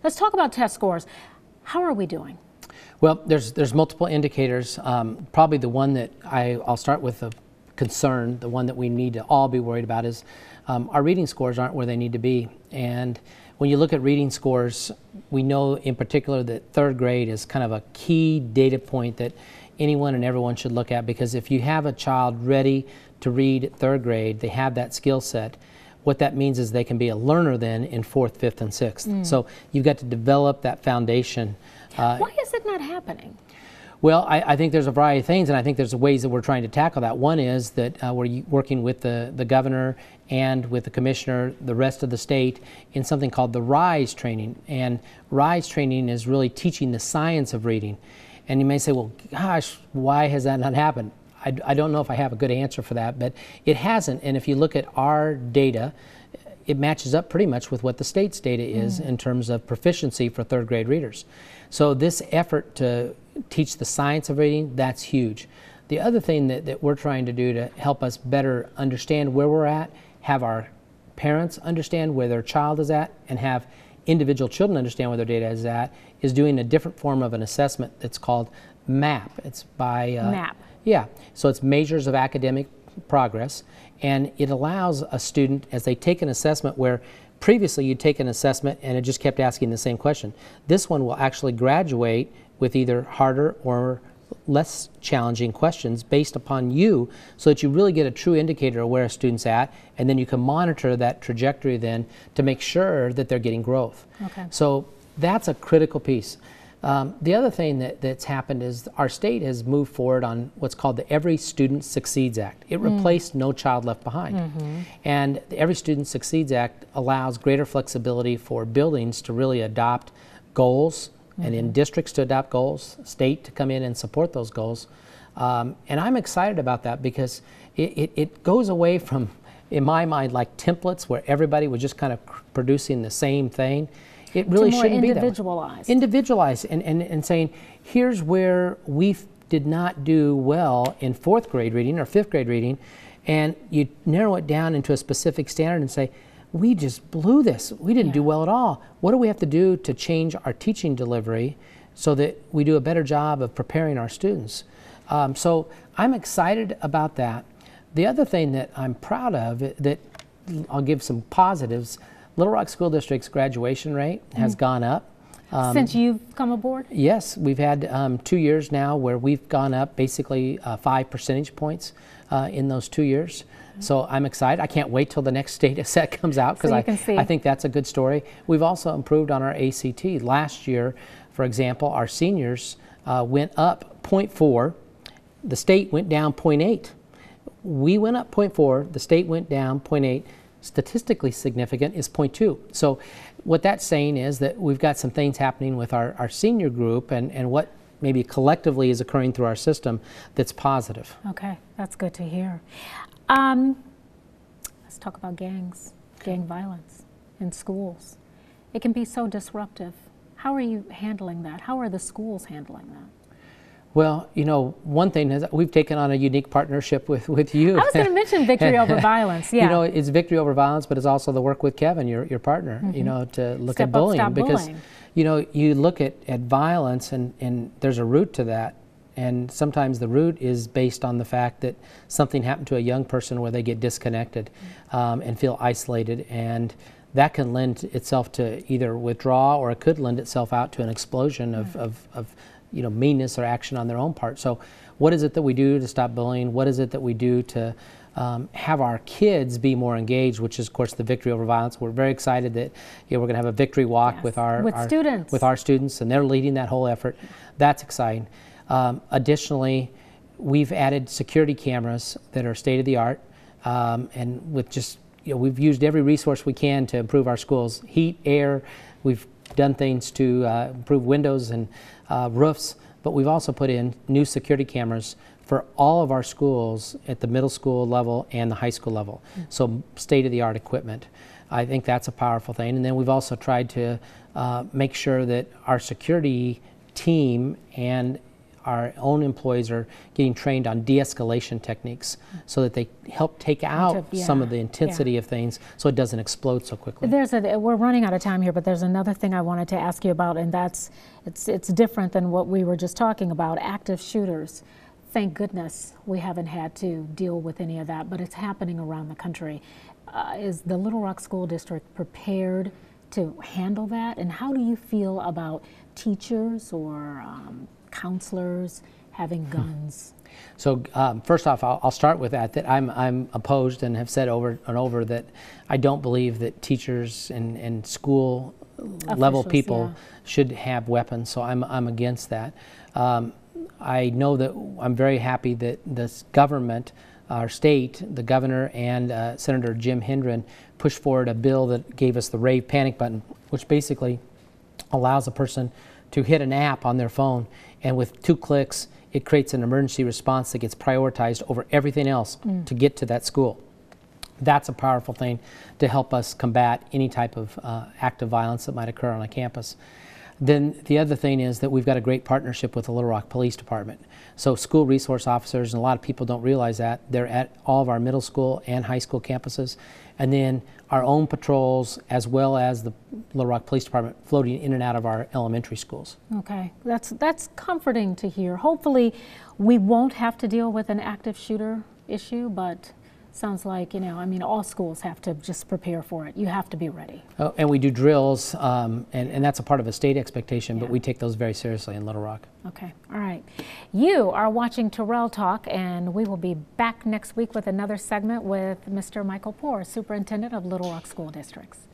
Let's talk about test scores. How are we doing? Well, there's multiple indicators. Probably the one that I'll start with a concern, the one that we need to all be worried about is our reading scores aren't where they need to be. And when you look at reading scores, we know in particular that third grade is kind of a key data point that anyone and everyone should look at, because if you have a child ready to read at third grade, they have that skill set, what that means is they can be a learner then in fourth, fifth, and sixth. So you've got to develop that foundation. Why is it not happening? Well, I think there's a variety of things, and I think there's ways that we're trying to tackle that. One is that we're working with the governor and with the commissioner, the rest of the state, in something called the RISE training. And RISE training is really teaching the science of reading. And you may say, well, gosh, why has that not happened? I don't know if I have a good answer for that, but it hasn't. And if you look at our data, it matches up pretty much with what the state's data is in terms of proficiency for third grade readers. So this effort to teach the science of reading, that's huge. The other thing that we're trying to do to help us better understand where we're at, have our parents understand where their child is at, and have individual children understand where their data is at, is doing a different form of an assessment that's called MAP. It's by MAP. Yeah, so it's measures of academic progress, and it allows a student, as they take an assessment where previously you'd take an assessment and it just kept asking the same question. This one will actually graduate with either harder or less challenging questions based upon you, so that you really get a true indicator of where a student's at, and then you can monitor that trajectory then to make sure that they're getting growth. Okay. So that's a critical piece. The other thing that's happened is our state has moved forward on what's called the Every Student Succeeds Act. It replaced No Child Left Behind. And the Every Student Succeeds Act allows greater flexibility for buildings to really adopt goals, and in districts to adopt goals, state to come in and support those goals. And I'm excited about that, because it goes away from, in my mind, like templates where everybody was just kind of producing the same thing. It really shouldn't be that way. Individualized. Individualized, and saying, here's where we did not do well in fourth grade reading or fifth grade reading, and you narrow it down into a specific standard and say, we just blew this. We didn't do well at all. What do we have to do to change our teaching delivery so that we do a better job of preparing our students? So I'm excited about that. The other thing that I'm proud of, that I'll give some positives, Little Rock School District's graduation rate has gone up. Since you've come aboard? Yes, we've had 2 years now where we've gone up basically 5 percentage points in those 2 years. So I'm excited. I can't wait till the next data set comes out, because I think that's a good story. We've also improved on our ACT. Last year, for example, our seniors went up 0.4. The state went down 0.8. We went up 0.4. The state went down 0.8. Statistically significant is 0.2. So what that's saying is that we've got some things happening with our senior group, and what maybe collectively is occurring through our system that's positive. Okay, that's good to hear. Let's talk about gangs, gang violence in schools. It can be so disruptive. How are you handling that? How are the schools handling that? Well, you know, one thing is we've taken on a unique partnership with you. I was going to mention victory over violence. Yeah. You know, it's victory over violence, but it's also the work with Kevin, your partner. You know, to look at bullying, because you know, you look at violence, and there's a root to that, and sometimes the root is based on the fact that something happened to a young person where they get disconnected and feel isolated, and that can lend itself to either withdraw, or it could lend itself out to an explosion of you know, meanness or action on their own part. So what is it that we do to stop bullying? What is it that we do to have our kids be more engaged, which is, of course, the victory over violence. We're very excited that we're going to have a victory walk with our students, and they're leading that whole effort. That's exciting. Additionally, we've added security cameras that are state-of-the-art, and with just, we've used every resource we can to improve our schools. Heat, air, we've done things to improve windows and roofs, but we've also put in new security cameras for all of our schools at the middle school level and the high school level. So state-of-the-art equipment. I think that's a powerful thing. And then we've also tried to make sure that our security team and our own employees are getting trained on de-escalation techniques so that they help take out some of the intensity of things so it doesn't explode so quickly. We're running out of time here, but there's another thing I wanted to ask you about, and it's different than what we were just talking about, active shooters. Thank goodness we haven't had to deal with any of that, but it's happening around the country. Is the Little Rock School District prepared to handle that? And how do you feel about teachers or counselors having guns? So first off, I'll start with that I'm opposed and have said over and over that I don't believe that teachers and school level people should have weapons, so I'm against that. I know that I'm very happy that this government, our state, the governor and Senator Jim Hendren pushed forward a bill that gave us the rave panic button, which basically allows a person to hit an app on their phone, and with 2 clicks it creates an emergency response that gets prioritized over everything else to get to that school. That's a powerful thing to help us combat any type of act of violence that might occur on a campus. Then the other thing is that we've got a great partnership with the Little Rock Police Department. So school resource officers, and a lot of people don't realize that, they're at all of our middle school and high school campuses. And then our own patrols, as well as the Little Rock Police Department, floating in and out of our elementary schools. Okay, that's comforting to hear. Hopefully we won't have to deal with an active shooter issue, but sounds like, you know, I mean, all schools have to just prepare for it. You have to be ready. Oh, and we do drills, and that's a part of a state expectation, but we take those very seriously in Little Rock. Okay, all right. You are watching Terrell Talk, and we will be back next week with another segment with Mr. Michael Poore, Superintendent of Little Rock School Districts.